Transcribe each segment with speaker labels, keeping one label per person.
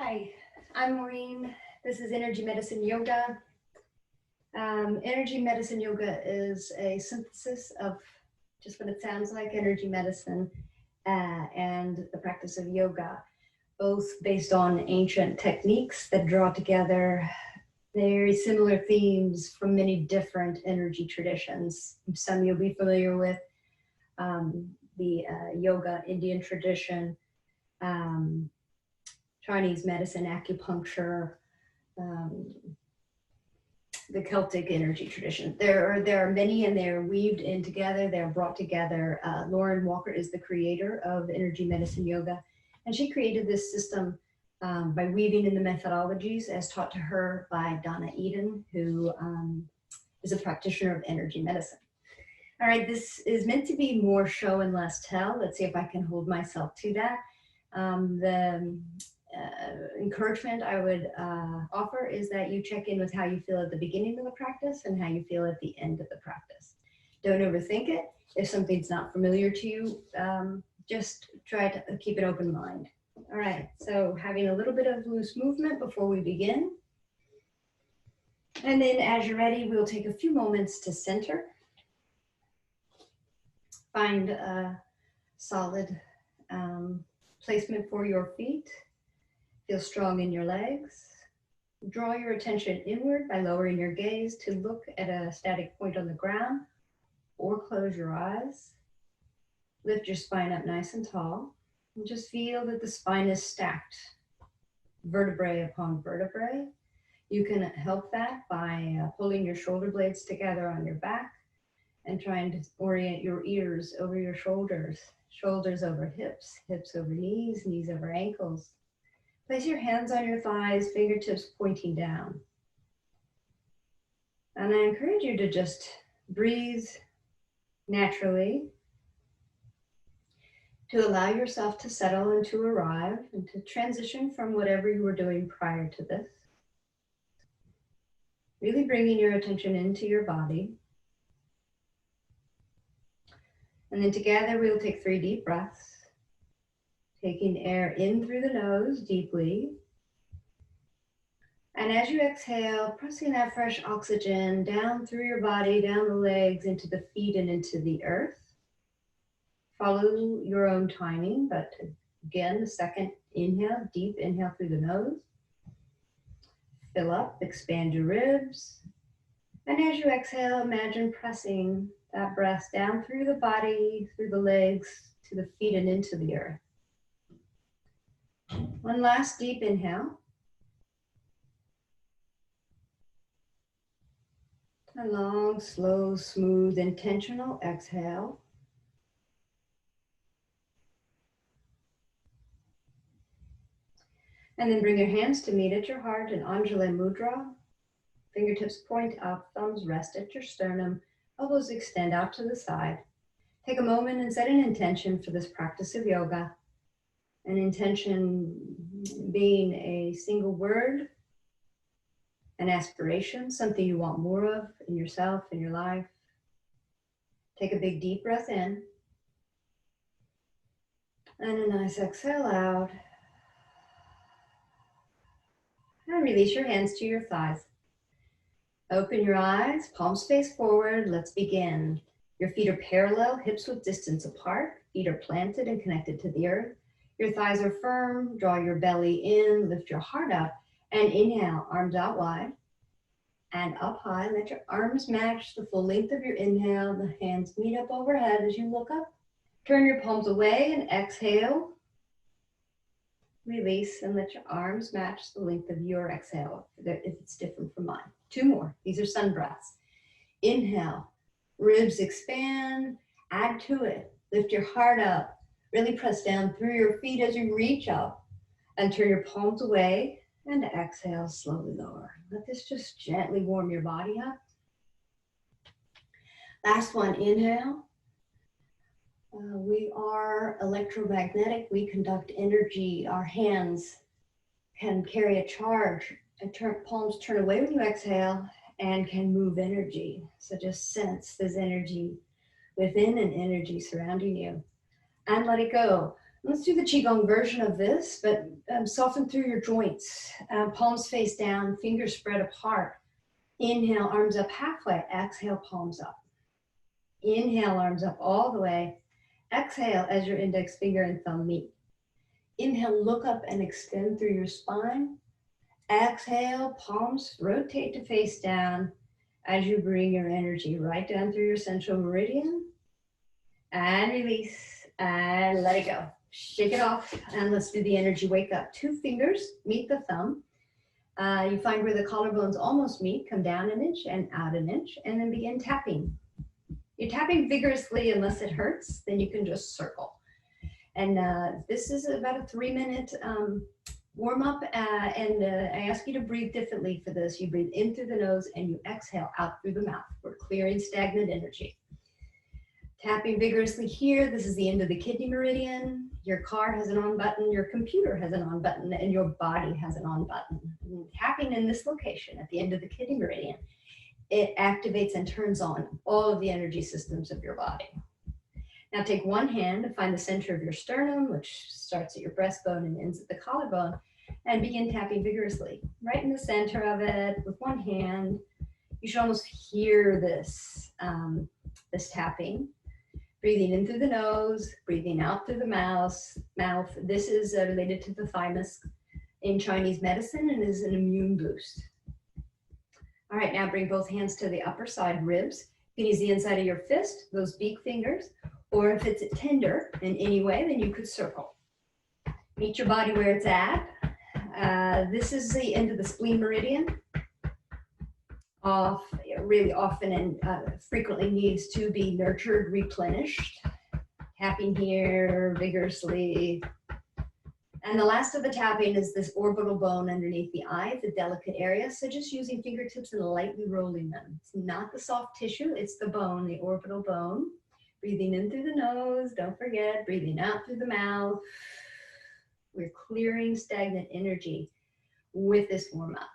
Speaker 1: Hi, I'm Maureen. This is Energy Medicine Yoga. Energy Medicine Yoga is a synthesis of just what it sounds like, energy medicine and the practice of yoga, both based on ancient techniques that draw together very similar themes from many different energy traditions. Some you'll be familiar with, the yoga Indian tradition, Chinese medicine, acupuncture, the Celtic energy tradition. There are many, and they're weaved in together. They're brought together. Lauren Walker is the creator of Energy Medicine Yoga, and she created this system by weaving in the methodologies as taught to her by Donna Eden, who is a practitioner of energy medicine. All right, this is meant to be more show and less tell. Let's see if I can hold myself to that. The encouragement I would offer is that you check in with how you feel at the beginning of the practice and how you feel at the end of the practice. Don't overthink it. If something's not familiar to you, just try to keep an open mind. All right, so having a little bit of loose movement before we begin. And then as you're ready, we'll take a few moments to center. Find a solid placement for your feet. Feel strong in your legs. Draw your attention inward by lowering your gaze to look at a static point on the ground, or close your eyes. Lift your spine up nice and tall, and just feel that the spine is stacked, vertebrae upon vertebrae. You can help that by pulling your shoulder blades together on your back and trying to orient your ears over your shoulders, shoulders over hips, hips over knees, knees over ankles. Place your hands on your thighs, fingertips pointing down. And I encourage you to just breathe naturally, to allow yourself to settle and to arrive and to transition from whatever you were doing prior to this. Really bringing your attention into your body. And then together we'll take 3 deep breaths. Taking air in through the nose deeply. And as you exhale, pressing that fresh oxygen down through your body, down the legs, into the feet and into the earth. Follow your own timing, but again, the second inhale, deep inhale through the nose. Fill up, expand your ribs. And as you exhale, imagine pressing that breath down through the body, through the legs, to the feet and into the earth. One last deep inhale. A long, slow, smooth, intentional exhale. And then bring your hands to meet at your heart in Anjali Mudra. Fingertips point up, thumbs rest at your sternum, elbows extend out to the side. Take a moment and set an intention for this practice of yoga. An intention being a single word, an aspiration, something you want more of in yourself, in your life. Take a big deep breath in. And a nice exhale out. And release your hands to your thighs. Open your eyes, palms face forward. Let's begin. Your feet are parallel, hips width distance apart. Feet are planted and connected to the earth. Your thighs are firm. Draw your belly in, lift your heart up, and inhale, arms out wide and up high. Let your arms match the full length of your inhale. The hands meet up overhead as you look up. Turn your palms away and exhale. Release and let your arms match the length of your exhale if it's different from mine. 2 more. These are sun breaths. Inhale, ribs expand, add to it. Lift your heart up. Really press down through your feet as you reach up and turn your palms away and exhale, slowly lower. Let this just gently warm your body up. Last one, inhale. We are electromagnetic. We conduct energy. Our hands can carry a charge. And palms turn away when you exhale and can move energy. So just sense there's energy within and energy surrounding you. And let it go. Let's do the Qigong version of this, but soften through your joints. Palms face down, fingers spread apart. Inhale, arms up halfway. Exhale, palms up. Inhale, arms up all the way. Exhale as your index finger and thumb meet. Inhale, look up and extend through your spine. Exhale, palms rotate to face down as you bring your energy right down through your central meridian. And release and let it go. Shake it off and let's do the energy wake up. 2 fingers meet the thumb. You find where the collarbones almost meet, come down an inch and out an inch, and then begin tapping. You're tapping vigorously unless it hurts, then you can just circle. And this is about a 3-minute warm up, and I ask you to breathe differently for this. You breathe in through the nose and you exhale out through the mouth. We're clearing stagnant energy. Tapping vigorously here. This is the end of the kidney meridian. Your car has an on button, your computer has an on button, and your body has an on button. And tapping in this location at the end of the kidney meridian, it activates and turns on all of the energy systems of your body. Now take one hand and find the center of your sternum, which starts at your breastbone and ends at the collarbone, and begin tapping vigorously. Right in the center of it with one hand. You should almost hear this, this tapping. Breathing in through the nose, breathing out through the mouth. This is related to the thymus in Chinese medicine and is an immune boost. All right, now bring both hands to the upper side ribs. You can use the inside of your fist, those beak fingers, or if it's tender in any way, then you could circle. Meet your body where it's at. This is the end of the spleen meridian. Really often and frequently needs to be nurtured, replenished. Tapping here vigorously. And the last of the tapping is this orbital bone underneath the eye, the delicate area. So just using fingertips and lightly rolling them. It's not the soft tissue, it's the bone, the orbital bone. Breathing in through the nose, don't forget, breathing out through the mouth. We're clearing stagnant energy with this warm up.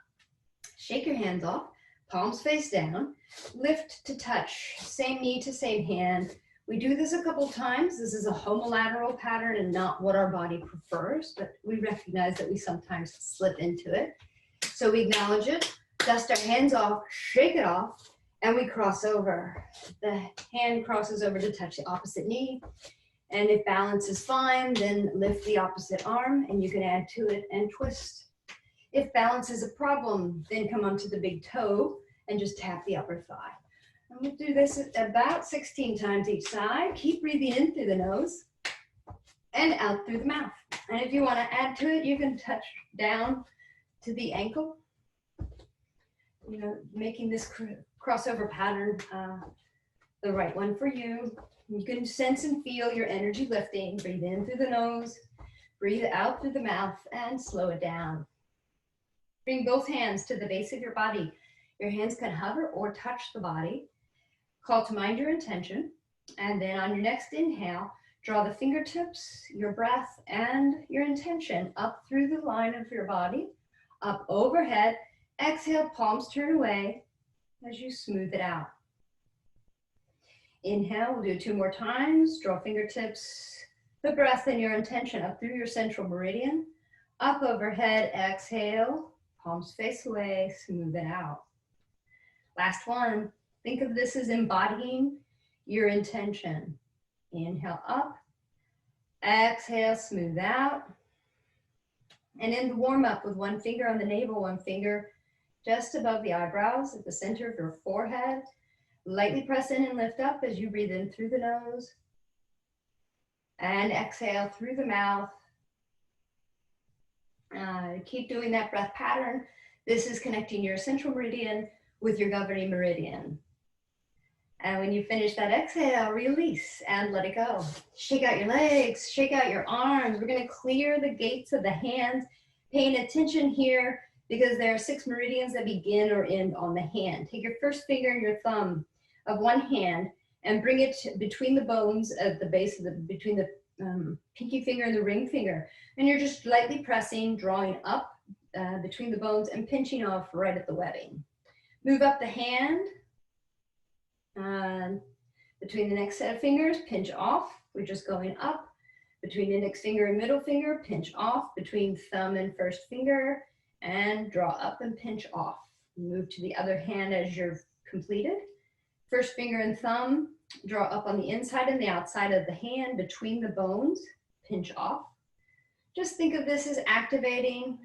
Speaker 1: Shake your hands off. Palms face down, lift to touch, same knee to same hand. We do this a couple times. This is a homolateral pattern and not what our body prefers, but we recognize that we sometimes slip into it. So we acknowledge it, dust our hands off, shake it off, and we cross over. The hand crosses over to touch the opposite knee. And if balance is fine, then lift the opposite arm and you can add to it and twist. If balance is a problem, then come onto the big toe and just tap the upper thigh. And we'll do this about 16 times each side. Keep breathing in through the nose and out through the mouth. And if you want to add to it, you can touch down to the ankle, you know, making this crossover pattern the right one for you. You can sense and feel your energy lifting. Breathe in through the nose, breathe out through the mouth, and slow it down. Bring both hands to the base of your body. Your hands can hover or touch the body. Call to mind your intention. And then on your next inhale, draw the fingertips, your breath, and your intention up through the line of your body, up overhead. Exhale, palms turn away as you smooth it out. Inhale, we'll do 2 more times. Draw fingertips, the breath, and your intention up through your central meridian, up overhead. Exhale. Palms face away, smooth it out. Last one, think of this as embodying your intention. Inhale up, exhale, smooth out. And in the warm up with one finger on the navel, one finger just above the eyebrows at the center of your forehead. Lightly press in and lift up as you breathe in through the nose. And exhale through the mouth. Keep doing that breath pattern. This is connecting your central meridian with your governing meridian. And when you finish that exhale, release and let it go. Shake out your legs, shake out your arms. We're going to clear the gates of the hands. Paying attention here because there are 6 meridians that begin or end on the hand. Take your first finger and your thumb of one hand and bring it between the bones at the base of between the pinky finger and the ring finger. And you're just lightly pressing, drawing up between the bones and pinching off right at the webbing. Move up the hand. Between the next set of fingers, pinch off. We're just going up. Between index finger and middle finger, pinch off. Between thumb and first finger, and draw up and pinch off. Move to the other hand as you're completed. First finger and thumb, draw up on the inside and the outside of the hand between the bones, pinch off. Just think of this as activating,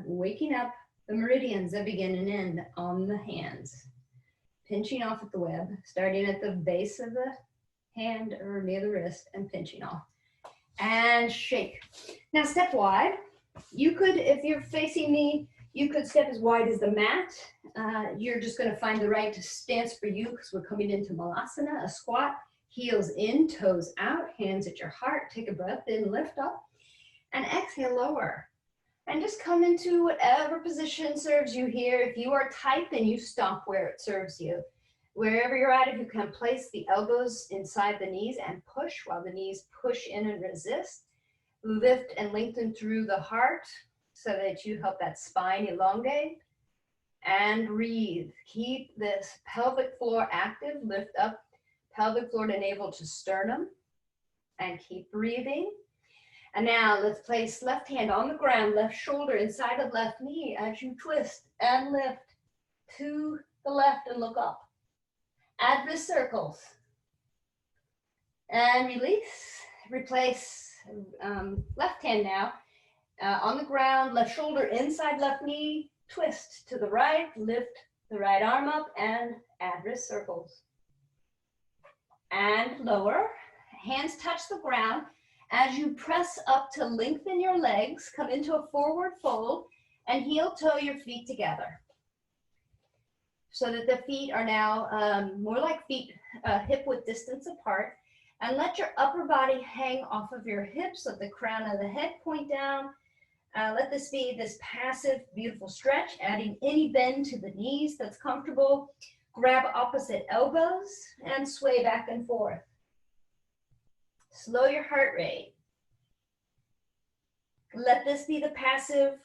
Speaker 1: waking up the meridians that begin and end on the hands. Pinching off at the web, starting at the base of the hand or near the wrist and pinching off. And shake. Now step wide. You could, if you're facing me, you could step as wide as the mat. You're just going to find the right stance for you because we're coming into Malasana, a squat. Heels in, toes out, hands at your heart. Take a breath in, lift up, and exhale, lower. And just come into whatever position serves you here. If you are tight, then you stop where it serves you. Wherever you're at, if you can place the elbows inside the knees and push while the knees push in and resist. Lift and lengthen through the heart so that you help that spine elongate. And breathe. Keep this pelvic floor active. Lift up pelvic floor to navel to sternum. And keep breathing. And now let's place left hand on the ground, left shoulder inside of left knee as you twist and lift to the left and look up. Add wrist circles. And release. Replace left hand now on the ground, left shoulder inside left knee, twist to the right, lift the right arm up and add wrist circles. And lower. Hands touch the ground. As you press up to lengthen your legs, come into a forward fold and heel toe your feet together. So that the feet are now more like feet hip width distance apart. And let your upper body hang off of your hips, let the crown of the head point down. Let this be this passive, beautiful stretch, adding any bend to the knees that's comfortable. Grab opposite elbows and sway back and forth. Slow your heart rate. Let this be the passive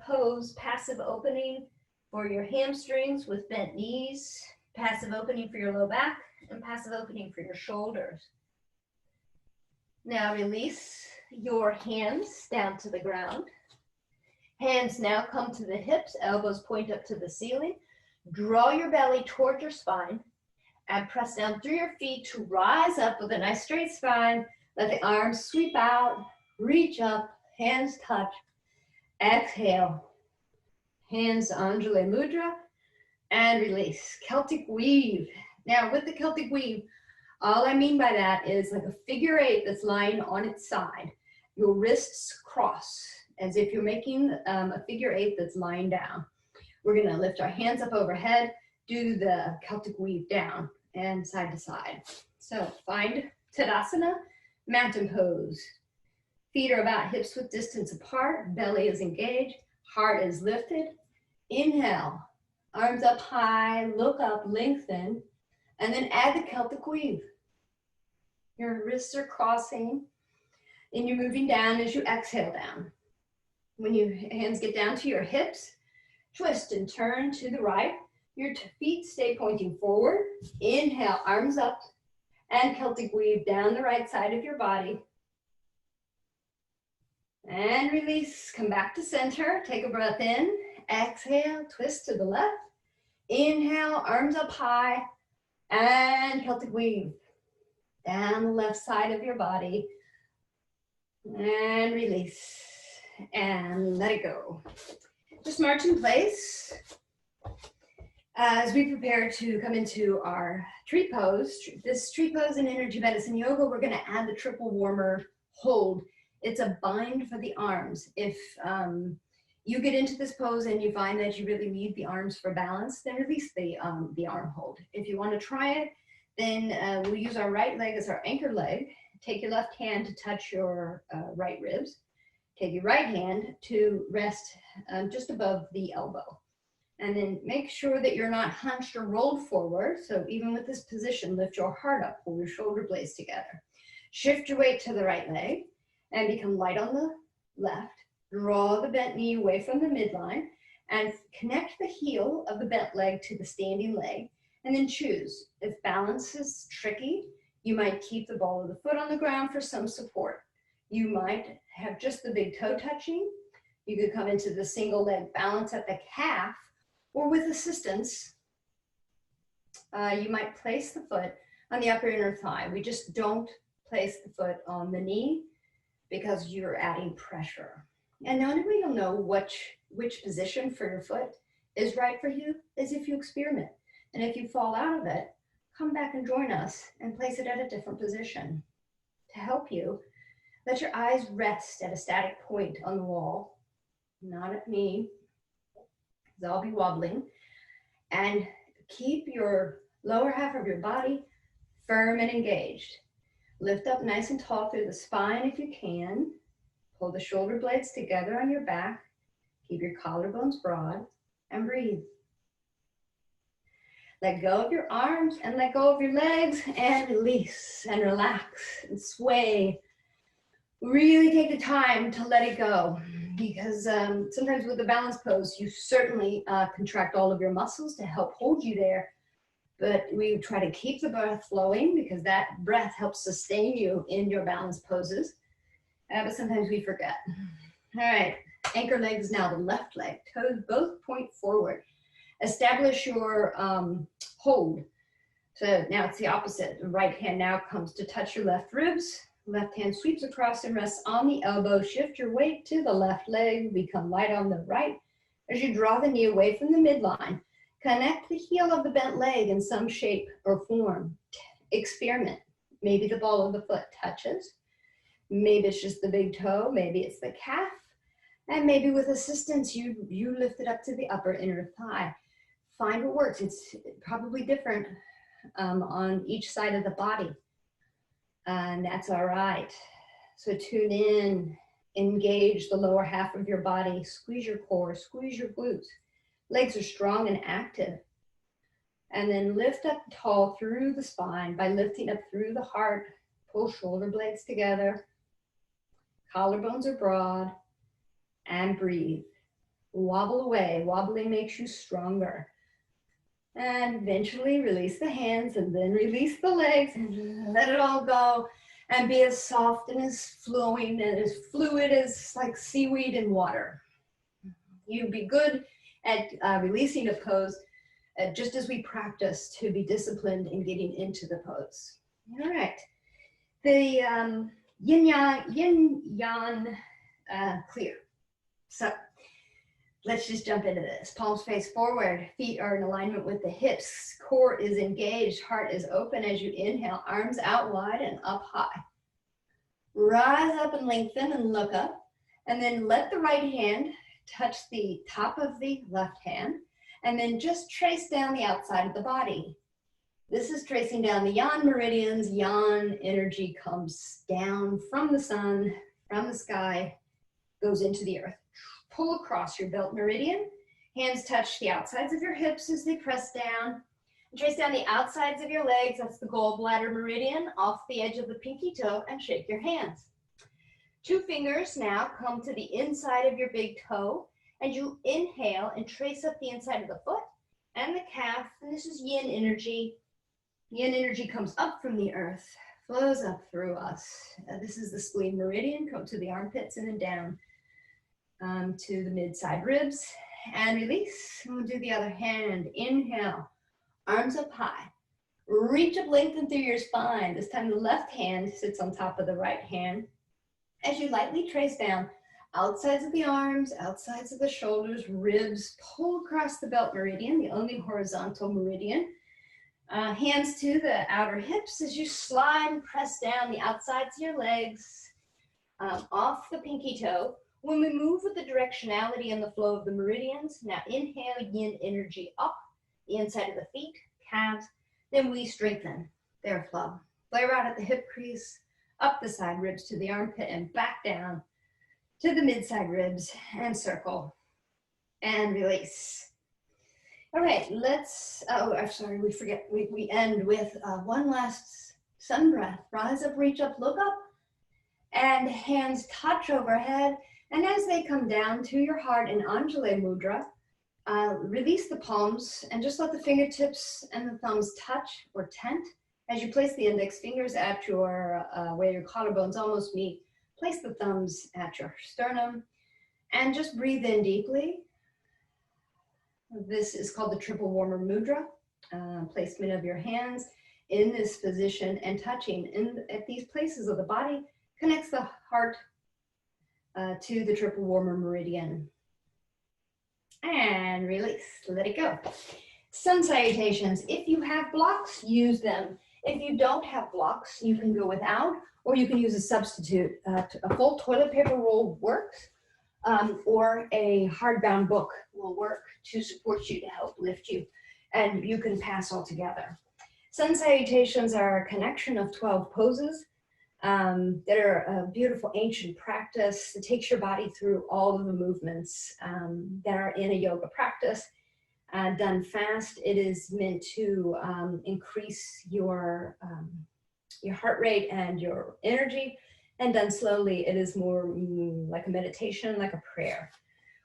Speaker 1: pose, passive opening for your hamstrings with bent knees, passive opening for your low back, and passive opening for your shoulders. Now release your hands down to the ground. Hands now come to the hips, elbows point up to the ceiling. Draw your belly toward your spine and press down through your feet to rise up with a nice straight spine. Let the arms sweep out, reach up, hands touch. Exhale. Hands Anjali Mudra and release. Celtic Weave. Now with the Celtic Weave, all I mean by that is like a figure eight that's lying on its side. Your wrists cross as if you're making a figure eight that's lying down. We're gonna lift our hands up overhead, do the Celtic Weave down and side to side. So find Tadasana, mountain pose. Feet are about hips width distance apart, belly is engaged, heart is lifted. Inhale, arms up high, look up, lengthen, and then add the Celtic Weave. Your wrists are crossing, and you're moving down as you exhale down. When your hands get down to your hips, twist and turn to the right. Your feet stay pointing forward. Inhale, arms up, and Celtic Weave down the right side of your body. And release, come back to center, take a breath in, exhale, twist to the left. Inhale, arms up high, and Celtic Weave. Down the left side of your body. And release. And let it go. Just march in place. As we prepare to come into our tree pose, this tree pose in energy medicine yoga, we're going to add the triple warmer hold. It's a bind for the arms. If you get into this pose and you find that you really need the arms for balance, then release the arm hold. If you want to try it, then we'll use our right leg as our anchor leg. Take your left hand to touch your right ribs. Take your right hand to rest just above the elbow. And then make sure that you're not hunched or rolled forward. So even with this position, lift your heart up, pull your shoulder blades together. Shift your weight to the right leg and become light on the left. Draw the bent knee away from the midline and connect the heel of the bent leg to the standing leg. And then choose. If balance is tricky, you might keep the ball of the foot on the ground for some support. You might have just the big toe touching. You could come into the single leg balance at the calf, or with assistance, you might place the foot on the upper inner thigh. We just don't place the foot on the knee because you're adding pressure. And the only way you'll know which position for your foot is right for you is if you experiment. And if you fall out of it, come back and join us and place it at a different position. To help you, let your eyes rest at a static point on the wall, not at me, because I'll be wobbling. And keep your lower half of your body firm and engaged. Lift up nice and tall through the spine if you can. Pull the shoulder blades together on your back. Keep your collarbones broad and breathe. Let go of your arms and let go of your legs and release and relax and sway. Really take the time to let it go, because sometimes with the balance pose, you certainly contract all of your muscles to help hold you there. But we try to keep the breath flowing because that breath helps sustain you in your balance poses. But sometimes we forget. All right, anchor legs now, the left leg, toes both point forward. Establish your hold. So now it's the opposite. The right hand now comes to touch your left ribs. Left hand sweeps across and rests on the elbow. Shift your weight to the left leg. Become light on the right. As you draw the knee away from the midline, connect the heel of the bent leg in some shape or form. Experiment. Maybe the ball of the foot touches. Maybe it's just the big toe. Maybe it's the calf. And maybe with assistance, you lift it up to the upper inner thigh. Find what works. It's probably different on each side of the body. And that's all right. So tune in, engage the lower half of your body, squeeze your core, squeeze your glutes. Legs are strong and active. And then lift up tall through the spine by lifting up through the heart. Pull shoulder blades together. Collarbones are broad. And breathe. Wobble away. Wobbling makes you stronger. And eventually release the hands and then release the legs and let it all go and be as soft and as flowing and as fluid as like seaweed in water. You be good at releasing a pose just as we practice to be disciplined in getting into the pose. All right. The yin-yang clear. So let's just jump into this. Palms face forward. Feet are in alignment with the hips. Core is engaged. Heart is open as you inhale. Arms out wide and up high. Rise up and lengthen and look up. And then let the right hand touch the top of the left hand. And then just trace down the outside of the body. This is tracing down the yang meridians. Yang energy comes down from the sun, from the sky, goes into the earth. Pull across your belt meridian. Hands touch the outsides of your hips as they press down. And trace down the outsides of your legs. That's the gallbladder meridian off the edge of the pinky toe, and shake your hands. 2 fingers now come to the inside of your big toe, and you inhale and trace up the inside of the foot and the calf. And this is yin energy. Yin energy comes up from the earth, flows up through us. This is the spleen meridian. Come to the armpits and then down. To the mid-side ribs, and release. And we'll do the other hand. Inhale, arms up high. Reach up, lengthen through your spine. This time the left hand sits on top of the right hand. As you lightly trace down, outsides of the arms, outsides of the shoulders, ribs, pull across the belt meridian, the only horizontal meridian. Hands to the outer hips as you slide and press down the outsides of your legs, off the pinky toe. When we move with the directionality and the flow of the meridians, now inhale yin energy up the inside of the feet, calves, then we strengthen their flow. Flare out at the hip crease, up the side ribs to the armpit and back down to the mid-side ribs and circle and release. All right, let's, I'm sorry, we forget, we end with one last sun breath. Rise up, reach up, look up, and hands touch overhead. And as they come down to your heart in Anjali Mudra, release the palms and just let the fingertips and the thumbs touch or tent. As you place the index fingers at your, where your collarbones almost meet, Place the thumbs at your sternum and just breathe in deeply. This is called the triple warmer mudra. Placement of your hands in this position and touching at these places of the body connects the heart to the triple warmer meridian. And release, let it go. Sun salutations. If you have blocks, use them. If you don't have blocks, you can go without, or you can use a substitute. A full toilet paper roll works, or a hardbound book will work to support you, to help lift you, and you can pass all together. Sun salutations are a connection of 12 poses that are a beautiful ancient practice that takes your body through all of the movements that are in a yoga practice. Done fast, it is meant to increase your heart rate and your energy, and done slowly, it is more like a meditation, like a prayer.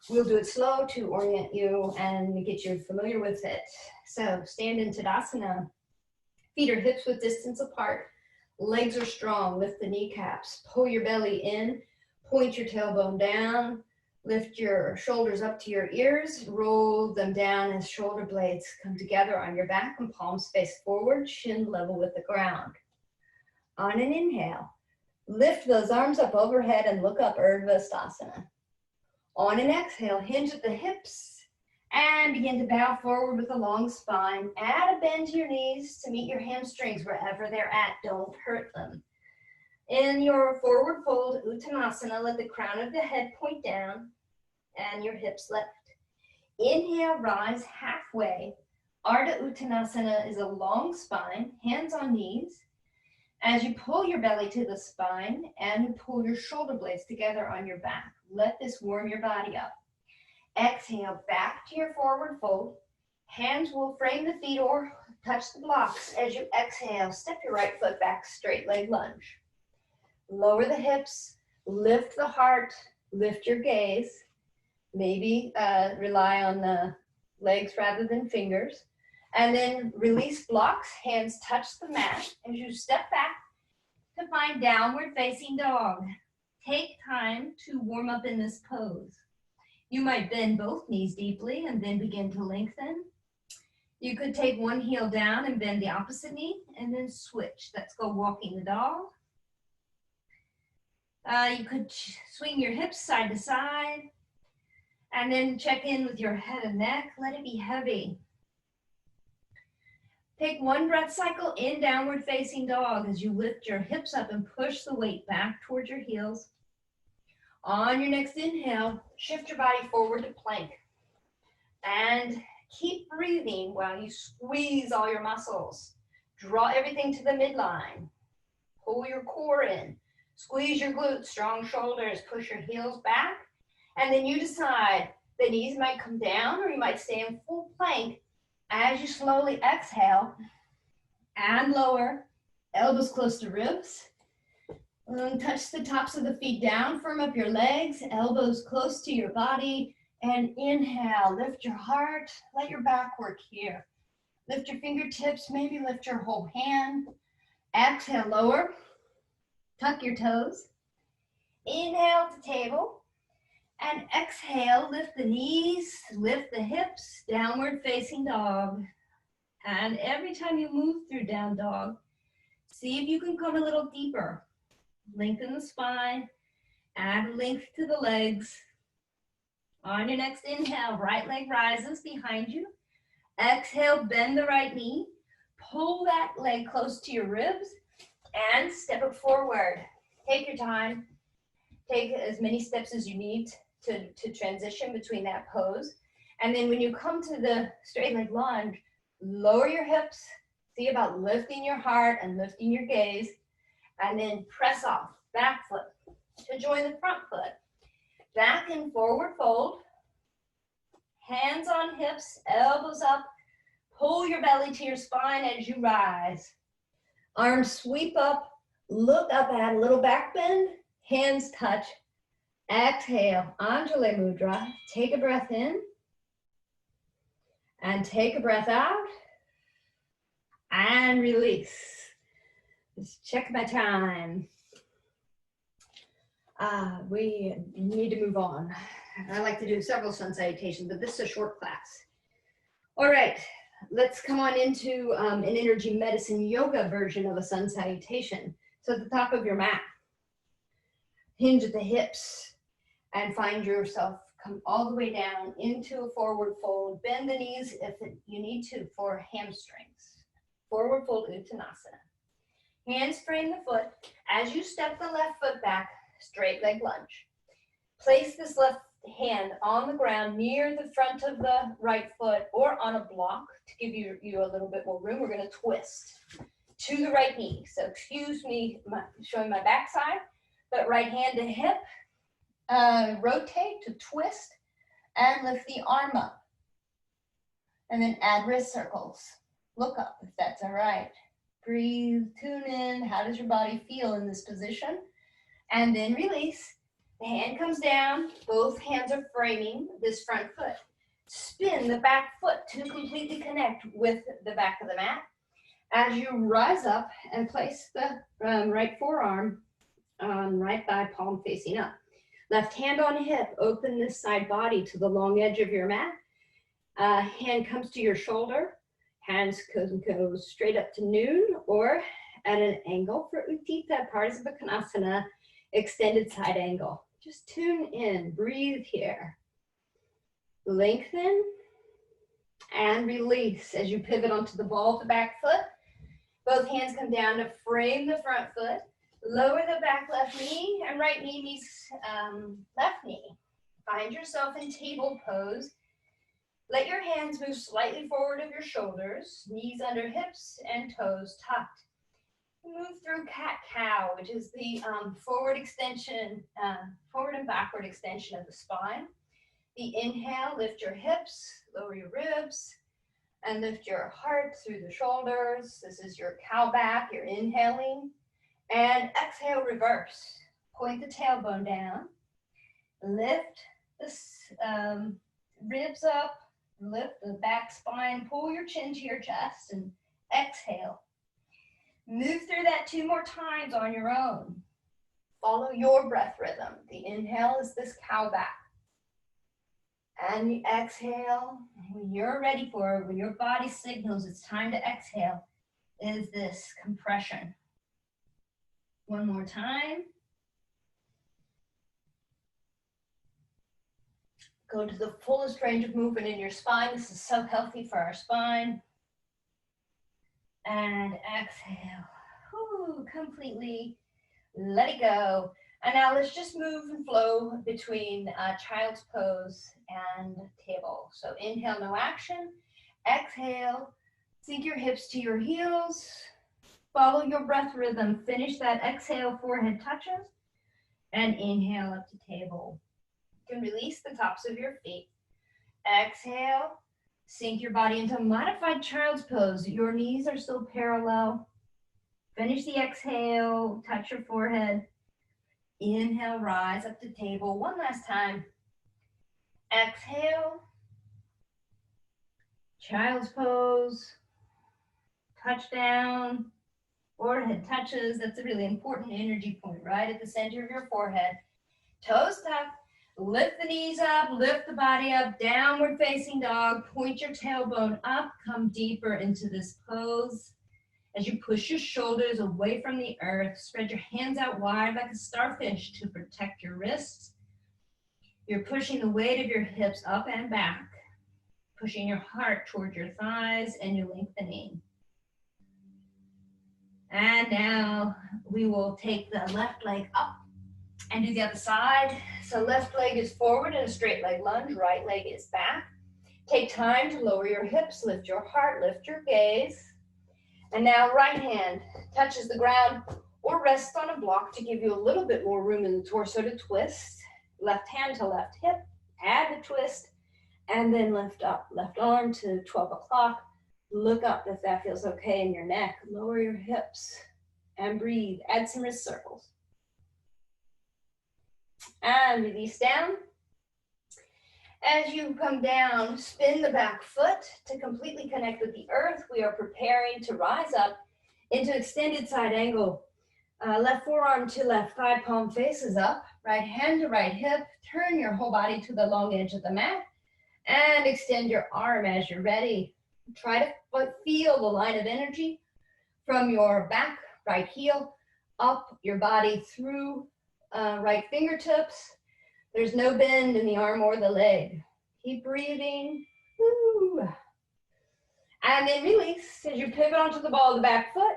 Speaker 1: We'll do it slow to orient you and get you familiar with it. So stand in Tadasana, feet or hips width distance apart, legs are strong, lift the kneecaps, pull your belly in, point your tailbone down, lift your shoulders up to your ears, roll them down as shoulder blades come together on your back and palms face forward, chin level with the ground. On an inhale, lift those arms up overhead and look up, Urdhva. On an exhale, hinge at the hips and begin to bow forward with a long spine. Add a bend to your knees to meet your hamstrings wherever they're at. Don't hurt them. In your forward fold, Uttanasana, let the crown of the head point down and your hips lift. Inhale, rise halfway. Ardha Uttanasana is a long spine, hands on knees. As you pull your belly to the spine and you pull your shoulder blades together on your back, let this warm your body up. Exhale, back to your forward fold. Hands will frame the feet or touch the blocks. As you exhale, step your right foot back, straight leg lunge. Lower the hips, lift the heart, lift your gaze. Maybe rely on the legs rather than fingers. And then release blocks, hands touch the mat as you step back to find downward facing dog. Take time to warm up in this pose. You might bend both knees deeply and then begin to lengthen. You could take one heel down and bend the opposite knee and then switch. Let's go walking the dog. You could swing your hips side to side and then check in with your head and neck. Let it be heavy. Take one breath cycle in downward facing dog as you lift your hips up and push the weight back towards your heels. On your next inhale, shift your body forward to plank. And keep breathing while you squeeze all your muscles. Draw everything to the midline. Pull your core in. Squeeze your glutes, strong shoulders, push your heels back. And then you decide the knees might come down or you might stay in full plank. As you slowly exhale and lower, elbows close to ribs. Touch the tops of the feet down, firm up your legs, elbows close to your body. And inhale, lift your heart, let your back work here. Lift your fingertips, maybe lift your whole hand. Exhale, lower, tuck your toes. Inhale to table. And exhale, lift the knees, lift the hips, downward facing dog. And every time you move through down dog, see if you can come a little deeper. Lengthen the spine, add length to the legs. On your next inhale, right leg rises behind you. Exhale, bend the right knee. Pull that leg close to your ribs and step it forward. Take your time. Take as many steps as you need to transition between that pose. And then when you come to the straight leg lunge, lower your hips. See about lifting your heart and lifting your gaze. And then press off, back foot to join the front foot. Back and forward fold. Hands on hips, elbows up. Pull your belly to your spine as you rise. Arms sweep up, look up, add a little back bend. Hands touch. Exhale, Anjali Mudra. Take a breath in. And take a breath out. And release. Just check my time. We need to move on. I like to do several sun salutations, but this is a short class. All right, let's come on into an energy medicine yoga version of a sun salutation. So at the top of your mat, hinge at the hips and find yourself come all the way down into a forward fold. Bend the knees if you need to for hamstrings. Forward fold Uttanasana. Hands frame the foot. As you step the left foot back, straight leg lunge. Place this left hand on the ground near the front of the right foot or on a block to give you a little bit more room. We're going to twist to the right knee. So excuse me showing my backside, but right hand to hip. Rotate to twist and lift the arm up. And then add wrist circles. Look up if that's all right. Breathe, tune in. How does your body feel in this position? And then release. The hand comes down. Both hands are framing this front foot. Spin the back foot to completely connect with the back of the mat. As you rise up and place the right forearm on right thigh, palm facing up. Left hand on hip, open this side body to the long edge of your mat. Hand comes to your shoulder. Hands go straight up to noon or at an angle for Uttita, Badakanasana, extended side angle. Just tune in, breathe here. Lengthen and release as you pivot onto the ball of the back foot. Both hands come down to frame the front foot. Lower the back left knee and right knee meets left knee. Find yourself in table pose. Let your hands move slightly forward of your shoulders, knees under hips and toes tucked. Move through cat-cow, which is the forward and backward extension of the spine. The inhale, lift your hips, lower your ribs, and lift your heart through the shoulders. This is your cow back, you're inhaling. And exhale, reverse. Point the tailbone down. Lift the ribs up. Lift the back spine. Pull your chin to your chest and exhale. Move through that 2 more times on your own. Follow your breath rhythm. The inhale is this cow back. And the exhale, when you're ready for it, when your body signals it's time to exhale, is this compression. 1 more time. Go to the fullest range of movement in your spine. This is so healthy for our spine. And exhale. Whew, completely let it go. And now let's just move and flow between child's pose and table. So inhale, no action. Exhale, sink your hips to your heels. Follow your breath rhythm. Finish that exhale, forehead touches. And inhale up to table. You can release the tops of your feet. Exhale, sink your body into modified child's pose. Your knees are still parallel. Finish the exhale, touch your forehead. Inhale, rise up to table. 1 last time. Exhale, child's pose, touch down. Forehead touches, that's a really important energy point, right at the center of your forehead. Toes tucked, lift the knees up, lift the body up, downward facing dog, point your tailbone up, come deeper into this pose. As you push your shoulders away from the earth, spread your hands out wide like a starfish to protect your wrists. You're pushing the weight of your hips up and back, pushing your heart towards your thighs and you're lengthening. And now we will take the left leg up and do the other side. So left leg is forward in a straight leg lunge, right leg is back. Take time to lower your hips, lift your heart, lift your gaze. And now right hand touches the ground or rests on a block to give you a little bit more room in the torso to twist. Left hand to left hip, add the twist, and then lift up. Left arm to 12 o'clock. Look up if that feels okay in your neck. Lower your hips and breathe. Add some wrist circles. And release down. As you come down, spin the back foot to completely connect with the earth. We are preparing to rise up into extended side angle. Left forearm to left thigh, palm faces up. Right hand to right hip. Turn your whole body to the long edge of the mat. And extend your arm as you're ready. Try to feel the line of energy from your back, right heel, up your body through right fingertips. There's no bend in the arm or the leg. Keep breathing. Woo. And then release as you pivot onto the ball of the back foot.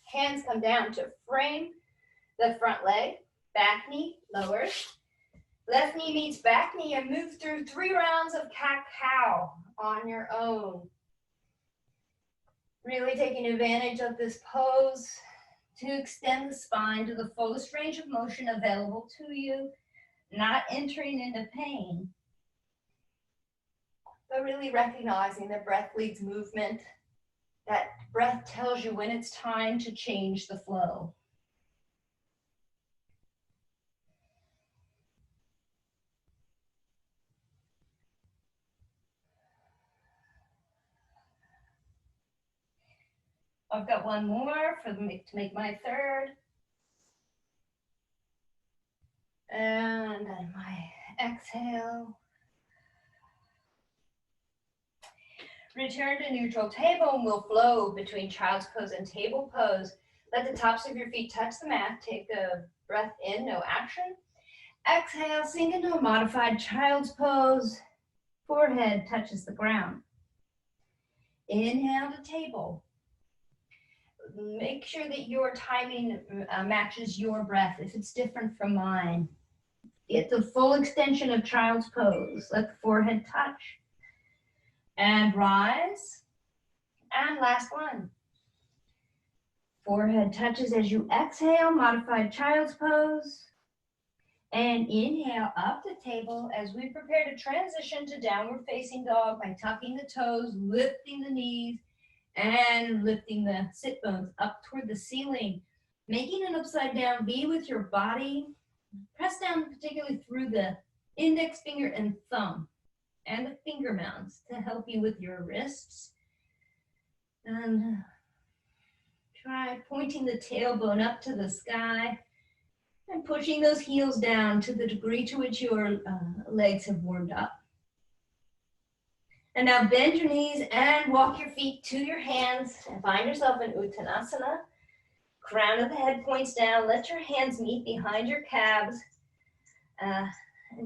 Speaker 1: Hands come down to frame the front leg. Back knee lowers. Left knee meets back knee and move through 3 rounds of cat-cow on your own. Really taking advantage of this pose to extend the spine to the fullest range of motion available to you, not entering into pain, but really recognizing that breath leads movement. That breath tells you when it's time to change the flow. I've got one more to make my third. And then my exhale. Return to neutral table and we'll flow between child's pose and table pose. Let the tops of your feet touch the mat. Take a breath in, no action. Exhale, sink into a modified child's pose. Forehead touches the ground. Inhale to table. Make sure that your timing matches your breath. If it's different from mine, get the full extension of child's pose. Let the forehead touch. And rise. And last one. Forehead touches as you exhale, modified child's pose. And inhale up the table as we prepare to transition to downward facing dog by tucking the toes, lifting the knees, and lifting the sit bones up toward the ceiling. Making an upside down V with your body. Press down particularly through the index finger and thumb and the finger mounts to help you with your wrists. And try pointing the tailbone up to the sky and pushing those heels down to the degree to which your legs have warmed up. And now bend your knees and walk your feet to your hands and find yourself in Uttanasana. Crown of the head points down. Let your hands meet behind your calves. And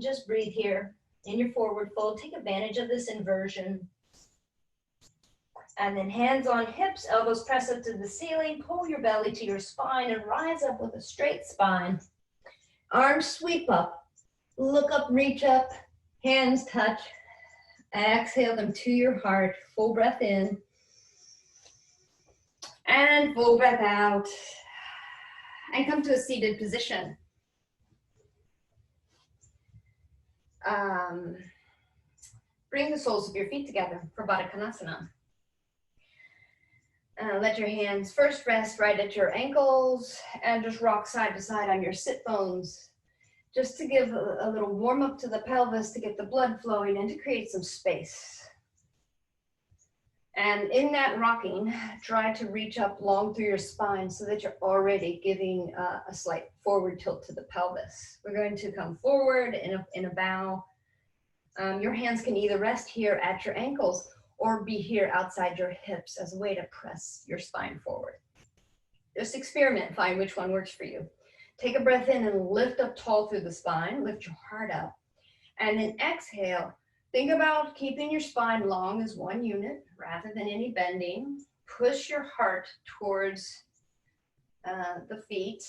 Speaker 1: just breathe here in your forward fold. Take advantage of this inversion. And then hands on hips, elbows press up to the ceiling. Pull your belly to your spine and rise up with a straight spine. Arms sweep up. Look up, reach up. Hands touch. Exhale them to your heart. Full breath in. And full breath out. And come to a seated position. Bring the soles of your feet together for Badakanasana. Let your hands first rest right at your ankles and just rock side to side on your sit bones, just to give a little warm up to the pelvis, to get the blood flowing and to create some space. And in that rocking, try to reach up long through your spine so that you're already giving a slight forward tilt to the pelvis. We're going to come forward in a bow. Your hands can either rest here at your ankles or be here outside your hips as a way to press your spine forward. Just experiment, find which one works for you. Take a breath in and lift up tall through the spine, lift your heart up. And then exhale, think about keeping your spine long as one unit rather than any bending. Push your heart towards the feet.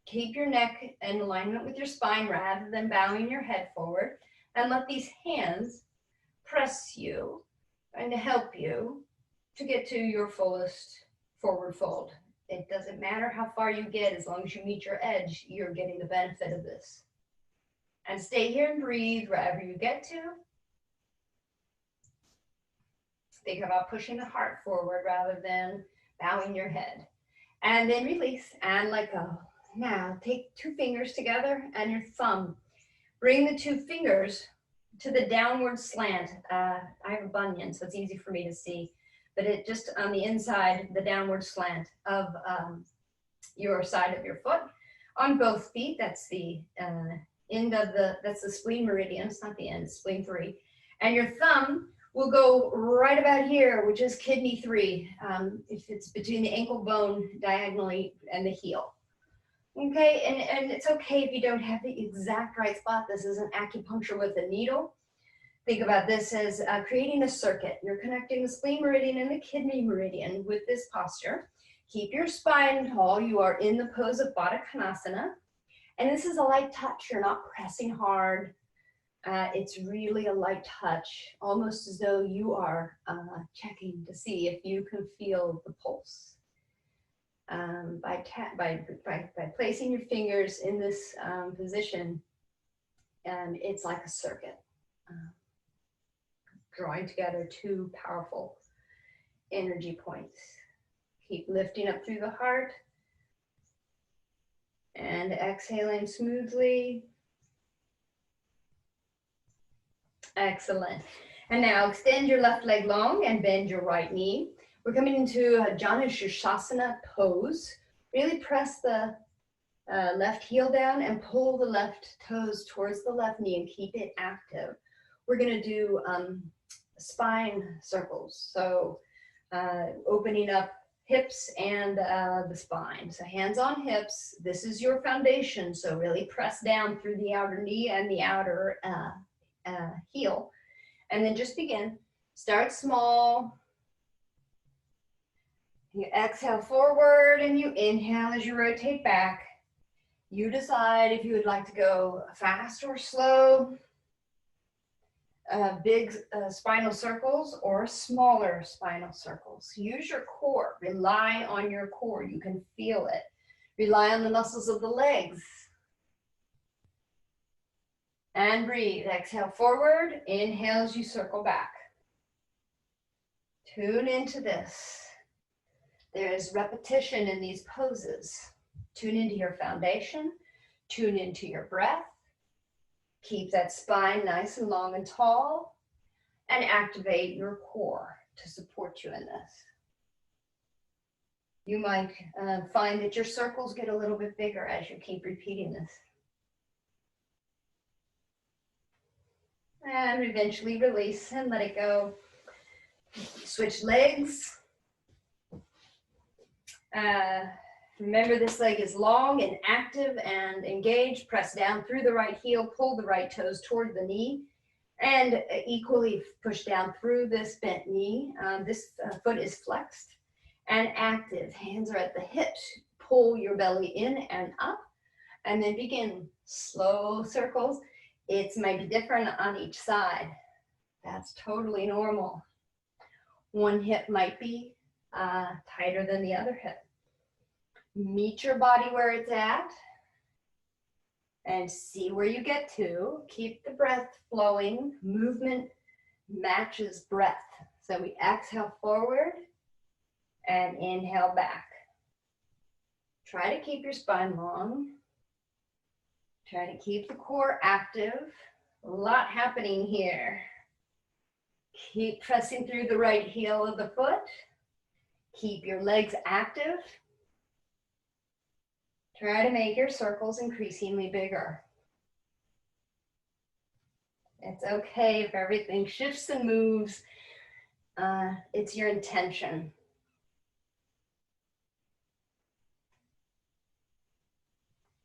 Speaker 1: Keep your neck in alignment with your spine rather than bowing your head forward. And let these hands press you and to help you to get to your fullest forward fold. It doesn't matter how far you get, as long as you meet your edge, you're getting the benefit of this. And stay here and breathe wherever you get to. Think about pushing the heart forward rather than bowing your head. And then release and let go. Now take 2 fingers together and your thumb. Bring the 2 fingers to the downward slant. I have a bunion, so it's easy for me to see. But it just on the inside, the downward slant of your side of your foot on both feet. That's the end of that's the spleen meridian. It's not the end, it's spleen 3. And your thumb will go right about here, which is kidney 3, if it's between the ankle bone diagonally and the heel. Okay, and it's okay if you don't have the exact right spot. This isn't acupuncture with a needle. Think about this as creating a circuit. You're connecting the spleen meridian and the kidney meridian with this posture. Keep your spine tall. You are in the pose of Badakanasana. And this is a light touch. You're not pressing hard. It's really a light touch, almost as though you are checking to see if you can feel the pulse. By placing your fingers in this position, it's like a circuit, drawing together 2 powerful energy points. Keep lifting up through the heart and exhaling smoothly. Excellent. And now extend your left leg long and bend your right knee. We're coming into a Jhana Sushasana pose. Really press the left heel down and pull the left toes towards the left knee and keep it active. We're going to do spine circles. So opening up hips and the spine. So hands on hips. This is your foundation. So really press down through the outer knee and the outer heel. And then just begin. Start small. You exhale forward and you inhale as you rotate back. You decide if you would like to go fast or slow, big spinal circles or smaller spinal circles. Use your core. Rely on your core. You can feel it. Rely on the muscles of the legs. And breathe. Exhale forward. Inhale as you circle back. Tune into this. There is repetition in these poses. Tune into your foundation. Tune into your breath. Keep that spine nice and long and tall. And activate your core to support you in this. You might find that your circles get a little bit bigger as you keep repeating this. And eventually release and let it go. Switch legs. Remember, this leg is long and active and engaged. Press down through the right heel, pull the right toes toward the knee, and equally push down through this bent knee. This foot is flexed and active. Hands are at the hips. Pull your belly in and up, and then begin slow circles. It might be different on each side. That's totally normal. One hip might be tighter than the other hip. Meet your body where it's at and see where you get to. Keep the breath flowing. Movement matches breath. So we exhale forward and inhale back. Try to keep your spine long. Try to keep the core active. A lot happening here. Keep pressing through the right heel of the foot. Keep your legs active. Try to make your circles increasingly bigger. It's okay if everything shifts and moves. It's your intention.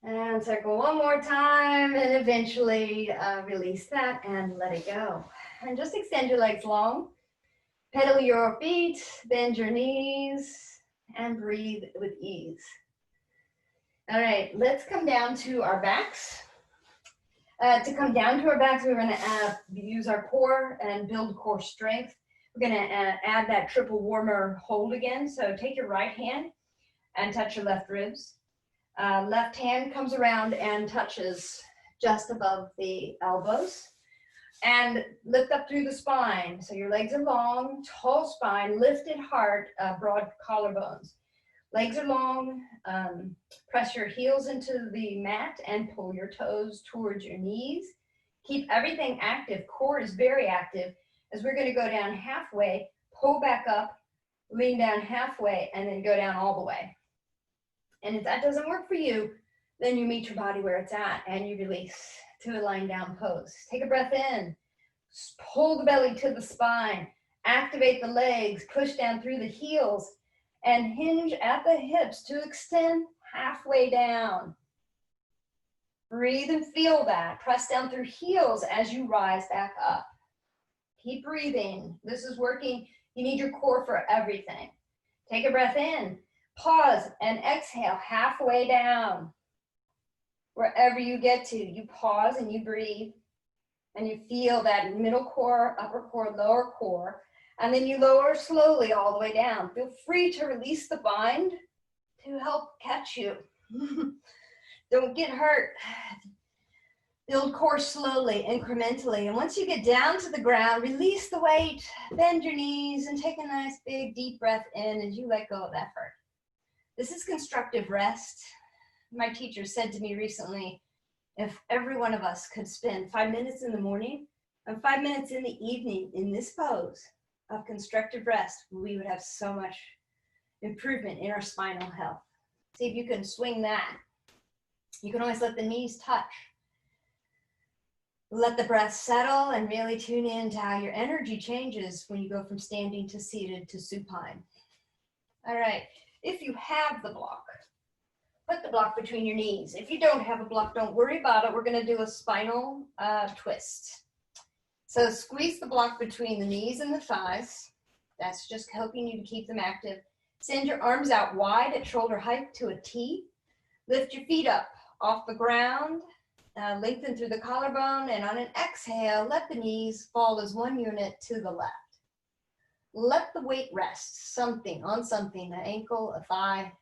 Speaker 1: And circle one more time and eventually release that and let it go. And just extend your legs long. Pedal your feet, bend your knees, and breathe with ease. All right, let's come down to our backs. To come down to our backs, we're going to use our core and build core strength. We're going to add that triple warmer hold again. So take your right hand and touch your left ribs. Left hand comes around and touches just above the elbows. And lift up through the spine. So your legs are long, tall spine, lifted heart, broad collarbones. Legs are long. Press your heels into the mat and pull your toes towards your knees. Keep everything active. Core is very active. As we're going to go down halfway, pull back up, lean down halfway, and then go down all the way. And if that doesn't work for you, then you meet your body where it's at and you release to a lying down pose. Take a breath in, pull the belly to the spine, activate the legs, push down through the heels, and hinge at the hips to extend halfway down. Breathe and feel that. Press down through heels as you rise back up. Keep breathing. This is working. You need your core for everything. Take a breath in, pause, and exhale halfway down. Wherever you get to, you pause and you breathe, and you feel that middle core, upper core, lower core, and then you lower slowly all the way down. Feel free to release the bind to help catch you. Don't get hurt. Build core slowly, incrementally. And once you get down to the ground, release the weight, bend your knees, and take a nice big deep breath in as you let go of effort. This is constructive rest. My teacher said to me recently, if every one of us could spend 5 minutes in the morning and 5 minutes in the evening in this pose of constructive rest, we would have so much improvement in our spinal health. See if you can swing that. You can always let the knees touch. Let the breath settle and really tune in to how your energy changes when you go from standing to seated to supine. All right, if you have the block, put the block between your knees. If you don't have a block, don't worry about it. We're going to do a spinal twist. So squeeze the block between the knees and the thighs. That's just helping you to keep them active. Send your arms out wide at shoulder height to a T. Lift your feet up off the ground. Lengthen through the collarbone, and on an exhale, let the knees fall as one unit to the left. Let the weight rest on something, an ankle, a thigh,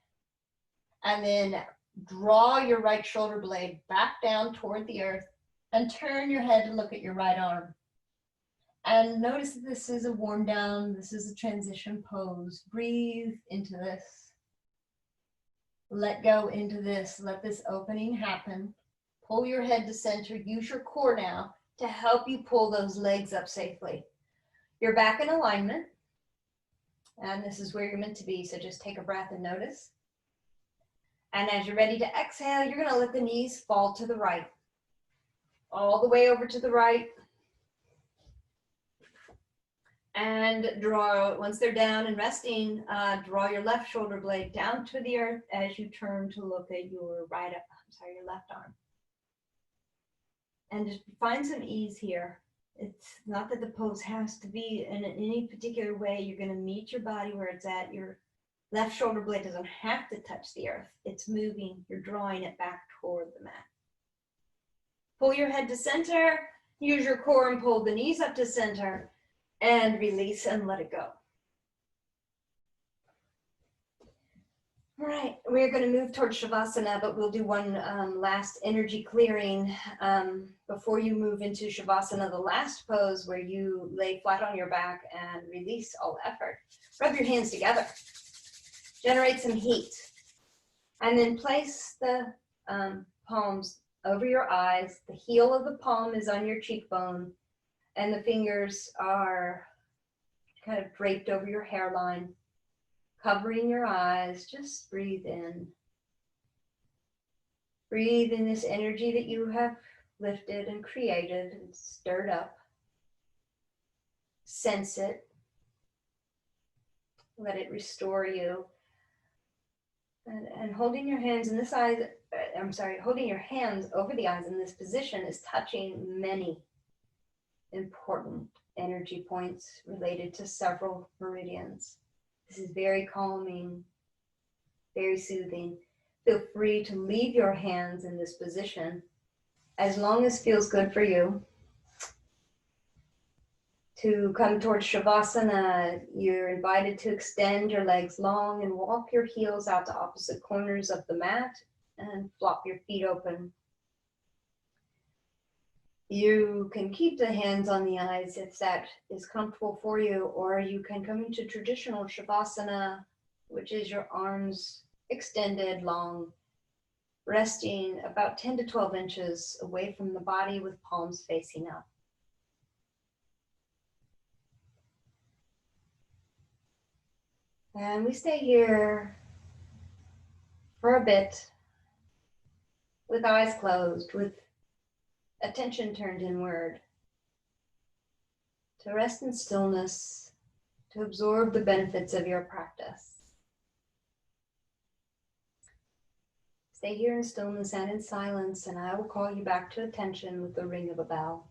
Speaker 1: and then draw your right shoulder blade back down toward the earth and turn your head to look at your right arm. And notice that this is a warm down, this is a transition pose. Breathe into this. Let go into this. Let this opening happen. Pull your head to center. Use your core now to help you pull those legs up safely. You're back in alignment. And this is where you're meant to be. So just take a breath and notice. And as you're ready to exhale, you're going to let the knees fall to the right. All the way over to the right. And draw, once they're down and resting, draw your left shoulder blade down to the earth as you turn to look at your your left arm. And just find some ease here. It's not that the pose has to be in any particular way. You're going to meet your body where it's at. Your left shoulder blade doesn't have to touch the earth. It's moving. You're drawing it back toward the mat. Pull your head to center. Use your core and pull the knees up to center. And release and let it go. All right, we're going to move towards Shavasana, but we'll do one last energy clearing before you move into Shavasana, the last pose where you lay flat on your back and release all effort. Rub your hands together. Generate some heat. And then place the palms over your eyes. The heel of the palm is on your cheekbone, and the fingers are kind of draped over your hairline. Covering your eyes, just breathe in. Breathe in this energy that you have lifted and created and stirred up. Sense it. Let it restore you. And holding your hands in this eyes, holding your hands over the eyes in this position is touching many important energy points related to several meridians. This is very calming, very soothing. Feel free to leave your hands in this position as long as feels good for you. To come towards Shavasana, you're invited to extend your legs long and walk your heels out to opposite corners of the mat and flop your feet open. You can keep the hands on the eyes if that is comfortable for you, or you can come into traditional Shavasana, which is your arms extended long, resting about 10 to 12 inches away from the body with palms facing up. And we stay here for a bit, with eyes closed, with attention turned inward, to rest in stillness, to absorb the benefits of your practice. Stay here in stillness and in silence, and I will call you back to attention with the ring of a bell.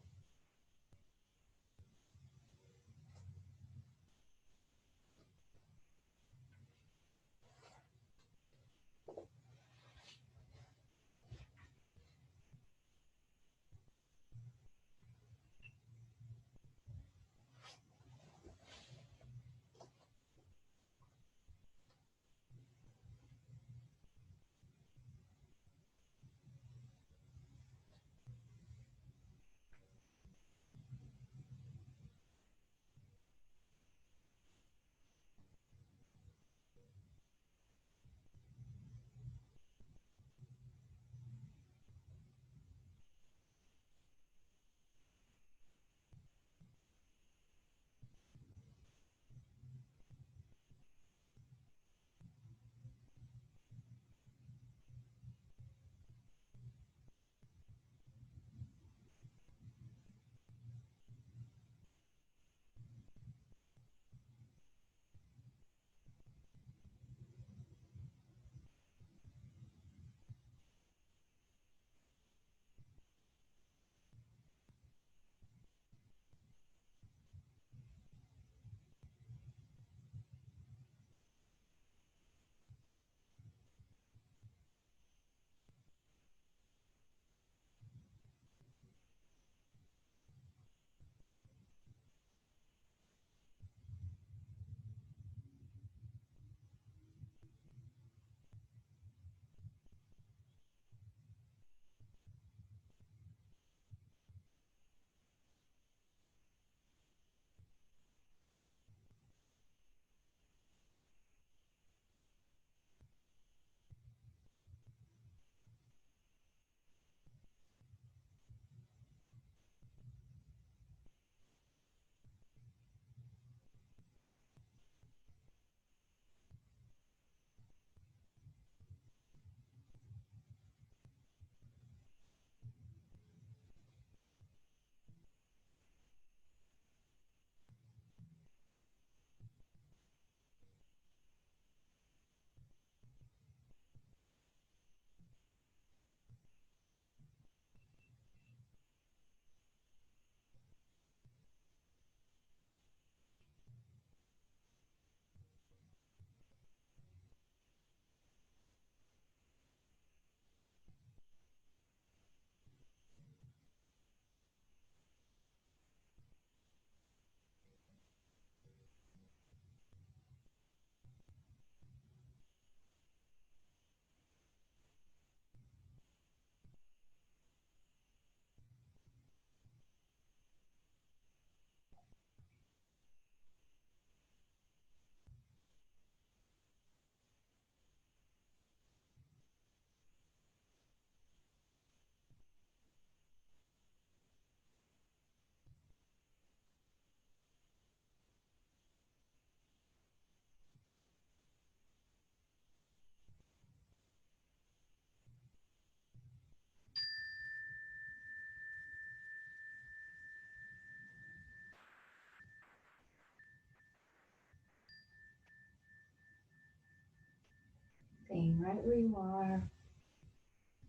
Speaker 1: Staying right where you are,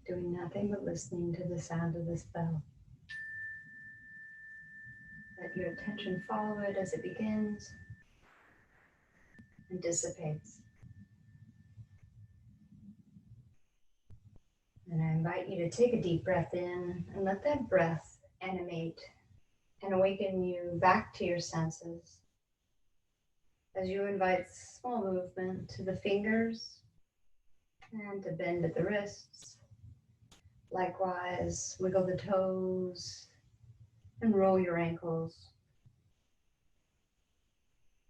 Speaker 1: doing nothing but listening to the sound of this bell. Let your attention follow it as it begins and dissipates. And I invite you to take a deep breath in and let that breath animate and awaken you back to your senses as you invite small movement to the fingers and to bend at the wrists. Likewise, wiggle the toes and roll your ankles.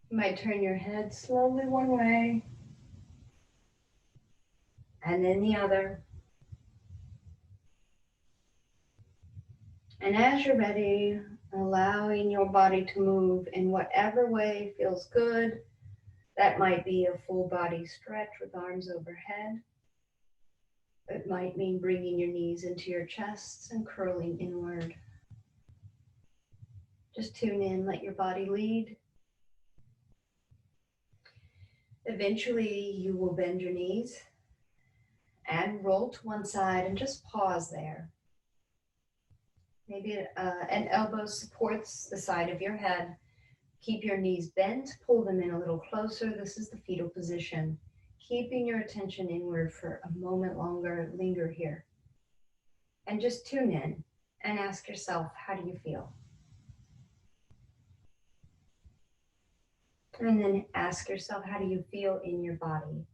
Speaker 1: You might turn your head slowly one way and then the other. And as you're ready, allowing your body to move in whatever way feels good. That might be a full body stretch with arms overhead. It might mean bringing your knees into your chest and curling inward. Just tune in, let your body lead. Eventually, you will bend your knees and roll to one side and just pause there. Maybe an elbow supports the side of your head. Keep your knees bent, pull them in a little closer. This is the fetal position. Keeping your attention inward for a moment longer, linger here. And just tune in and ask yourself, how do you feel? And then ask yourself, how do you feel in your body?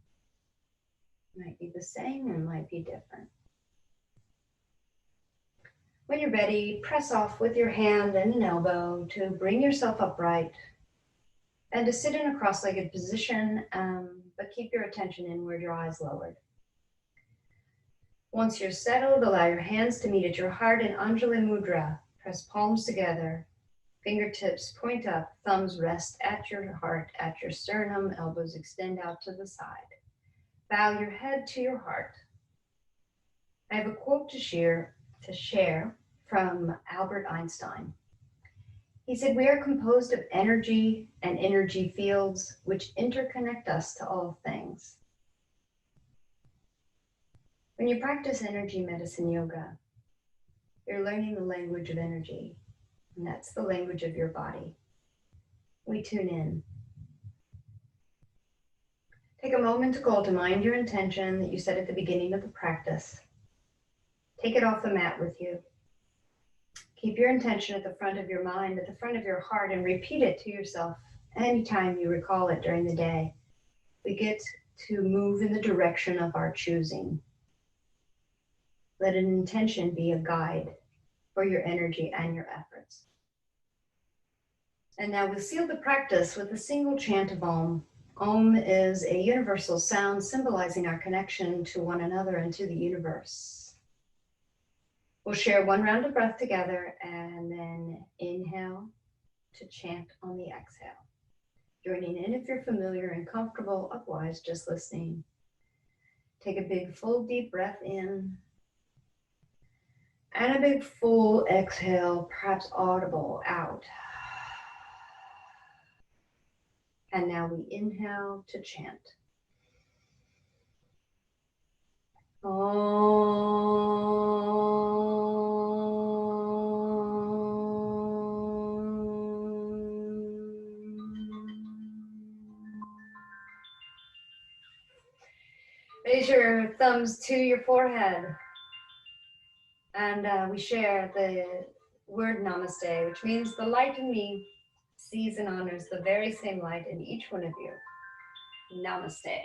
Speaker 1: It might be the same and might be different. When you're ready, press off with your hand and an elbow to bring yourself upright and to sit in a cross-legged position, but keep your attention inward, your eyes lowered. Once you're settled, allow your hands to meet at your heart in Anjali Mudra. Press palms together, fingertips point up, thumbs rest at your heart, at your sternum, elbows extend out to the side. Bow your head to your heart. I have a quote to share from Albert Einstein. He said, "We are composed of energy and energy fields which interconnect us to all things." When you practice energy medicine yoga, you're learning the language of energy, and that's the language of your body. We tune in. Take a moment to call to mind your intention that you set at the beginning of the practice. Take it off the mat with you. Keep your intention at the front of your mind, at the front of your heart, and repeat it to yourself anytime you recall it during the day. We get to move in the direction of our choosing. Let an intention be a guide for your energy and your efforts. And now we'll seal the practice with a single chant of Om. Om is a universal sound symbolizing our connection to one another and to the universe. We'll share one round of breath together and then inhale to chant on the exhale. Joining in if you're familiar and comfortable, otherwise just listening. Take a big full deep breath in and a big full exhale, perhaps audible, out. And now we inhale to chant. Raise your thumbs to your forehead. And we share the word Namaste, which means the light in me sees and honors the very same light in each one of you. Namaste.